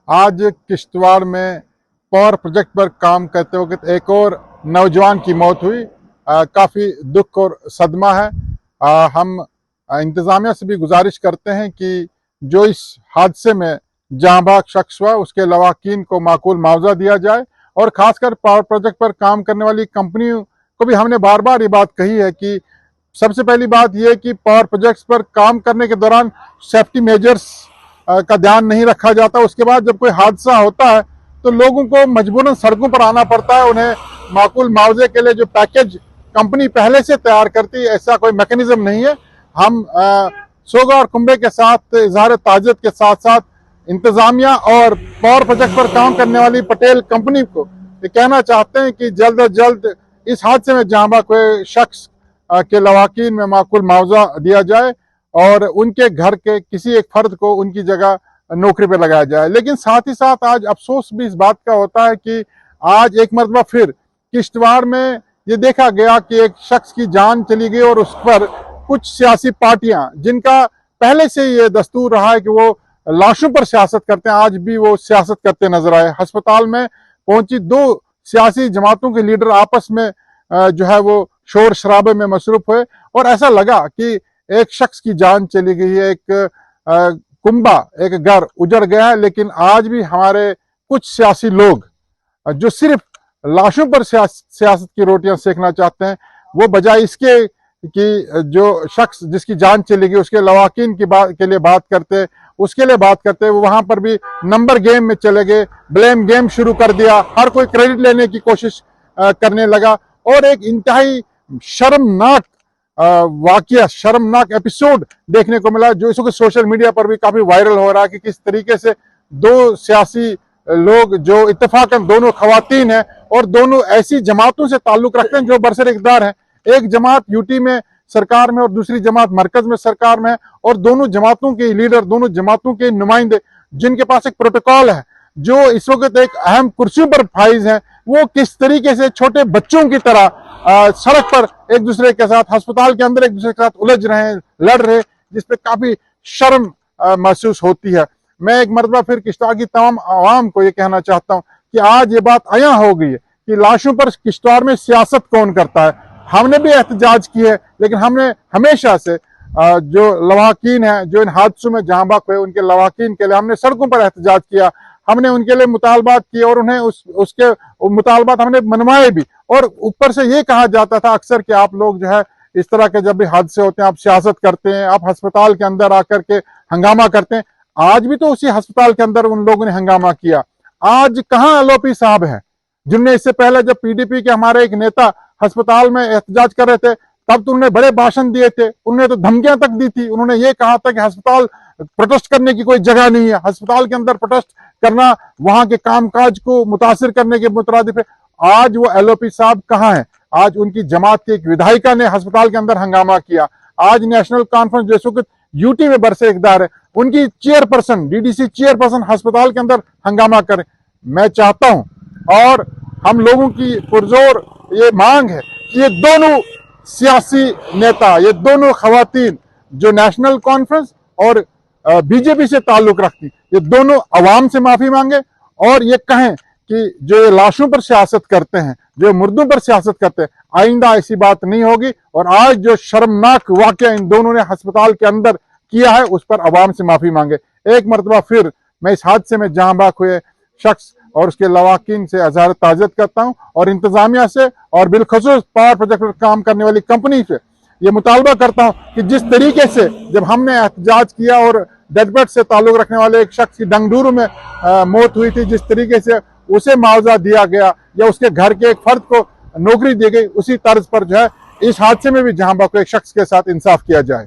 आज किश्तवाड़ में power project पर काम करते वक्त एक और नौजवान की मौत हुई। काफ़ी दुख और सदमा है। हम इंतज़ामिया से भी गुजारिश करते हैं कि जो इस हादसे में जांबाज शख्स हुआ उसके लवाकिन को माकूल मुआवजा दिया जाए, और ख़ासकर पावर प्रोजेक्ट पर काम करने वाली कंपनियों को भी हमने बार बार ये बात कही है कि सबसे पहली बात यह है कि पावर प्रोजेक्ट्स पर काम करने के दौरान सेफ्टी मेजर्स का ध्यान नहीं रखा जाता। उसके बाद जब कोई हादसा होता है तो लोगों को मजबूरन सड़कों पर आना पड़ता है। उन्हें माकूल मुआवजे के लिए जो पैकेज कंपनी पहले से तैयार करती है, ऐसा कोई मैकेनिज्म नहीं है। हम सोगा और कुंबे के साथ इजहार ताज़ियत के साथ साथ इंतजामिया और पावर प्रोजेक्ट पर काम करने वाली पटेल कंपनी को ये कहना चाहते हैं कि जल्द अज जल्द इस हादसे में जांबाज कोई शख्स के लवाकिन में माकूल मुआवजा दिया जाए और उनके घर के किसी एक फर्द को उनकी जगह नौकरी पर लगाया जाए। लेकिन साथ ही साथ आज अफसोस भी इस बात का होता है कि आज एक मरतबा फिर किश्तवाड़ में ये देखा गया कि एक शख्स की जान चली गई और उस पर कुछ सियासी पार्टियां, जिनका पहले से ये दस्तूर रहा है कि वो लाशों पर सियासत करते हैं, आज भी वो सियासत करते नजर आए। अस्पताल में पहुंची दो सियासी जमातों के लीडर आपस में जो है वो शोर शराबे में मसरूफ हुए और ऐसा लगा कि एक शख्स की जान चली गई है, एक कुंबा, एक घर उजड़ गया है। लेकिन आज भी हमारे कुछ सियासी लोग जो सिर्फ लाशों पर सियासत की रोटियां सेकना चाहते हैं, वो बजाय इसके कि जो शख्स जिसकी जान चली गई उसके लवाकिन की बात के लिए बात करते, उसके लिए बात करते, वो वहां पर भी नंबर गेम में चले गए, ब्लेम गेम शुरू कर दिया, हर कोई क्रेडिट लेने की कोशिश करने लगा और एक इंतहाई शर्मनाक वाकया, शर्मनाक एपिसोड देखने को मिला जो इस वक्त सोशल मीडिया पर भी काफी वायरल हो रहा है कि किस तरीके से दो सियासी लोग जो इत्तेफाकन दोनों खवातीन हैं और दोनों ऐसी जमातों से ताल्लुक रखते हैं जो बरसर इक़्तिदार हैं। एक जमात यूटी में सरकार में और दूसरी जमात मरकज में सरकार में है, और दोनों जमातों के लीडर, दोनों जमातों के नुमाइंदे जिनके पास एक प्रोटोकॉल है, जो इस वक्त एक अहम कुर्सियों पर फाइज हैं, वो किस तरीके से छोटे बच्चों की तरह सड़क पर एक दूसरे के साथ, अस्पताल के अंदर एक दूसरे के साथ उलझ रहे हैं, लड़ रहे, जिसपे काफी शर्म महसूस होती है। मैं एक मरतबा फिर किश्तवाड़ की तमाम आवाम को ये कहना चाहता हूँ कि आज ये बात अया हो गई है कि लाशों पर किश्तवाड़ में सियासत कौन करता है। हमने भी एहतजाज की है, लेकिन हमने हमेशा से जो लवाकिन है, जो इन हादसों में जांबाज हुए, उनके लवाकिन के लिए हमने सड़कों पर एहतजाज किया, हमने उनके लिए मुतालबात किए और उन्हें उसके मुतालबात हमने मनवाए भी। और ऊपर से ये कहा जाता था अक्सर कि आप लोग जो है इस तरह के जब भी हादसे होते हैं आप सियासत करते हैं, आप अस्पताल के अंदर आकर के हंगामा करते हैं। आज भी तो उसी अस्पताल के अंदर उन लोगों ने हंगामा किया। आज कहाँ एलओपी साहब है जिनने इससे पहले जब पीडीपी के हमारे एक नेता अस्पताल में एहतजाज कर रहे थे तब तो उन्होंने बड़े भाषण दिए थे, उन्होंने तो धमकियां तक दी थी, उन्होंने ये कहा था कि अस्पताल प्रोटेस्ट करने की कोई जगह नहीं है, अस्पताल के अंदर प्रोटेस्ट करना वहां के कामकाज को मुतासिर करने के मुतरादिफ है। आज वो एलओपी साहब कहाँ है? आज उनकी जमात की एक विधायिका ने अस्पताल के अंदर हंगामा किया। आज नेशनल कॉन्फ्रेंस जो वक्त यूटी में बरसे इक़्तिदार है, उनकी चेयरपर्सन, डीडीसी चेयरपर्सन अस्पताल के अंदर हंगामा करे। मैं चाहता हूं और हम लोगों की पुरजोर ये मांग है कि ये दोनों सियासी नेता, ये दोनों खवातीन जो नेशनल कॉन्फ्रेंस और बीजेपी से ताल्लुक रखती, ये दोनों अवाम से माफी मांगे और ये कहें कि जो ये लाशों पर सियासत करते हैं, जो मुर्दों पर सियासत करते हैं, आइंदा ऐसी बात नहीं होगी। और आज जो शर्मनाक वाकया इन दोनों ने अस्पताल के अंदर किया है उस पर अवाम से माफी मांगे। एक मरतबा फिर मैं इस हादसे में जांबाज हुए शख्स और उसके लवाकिन से इजहार ताज़ियत करता हूं और इंतजामिया से और बिलखसूस पावर प्रोजेक्ट पर काम करने वाली कंपनी से ये मुतालबा करता हूं कि जिस तरीके से जब हमने एहतजाज किया और डेडबेड से ताल्लुक रखने वाले एक शख्स की डंगडूरू में मौत हुई थी, जिस तरीके से उसे मुआवजा दिया गया या उसके घर के एक फर्द को नौकरी दी गई, उसी तर्ज पर जो है इस हादसे में भी जांबाज को एक शख्स के साथ इंसाफ किया जाए।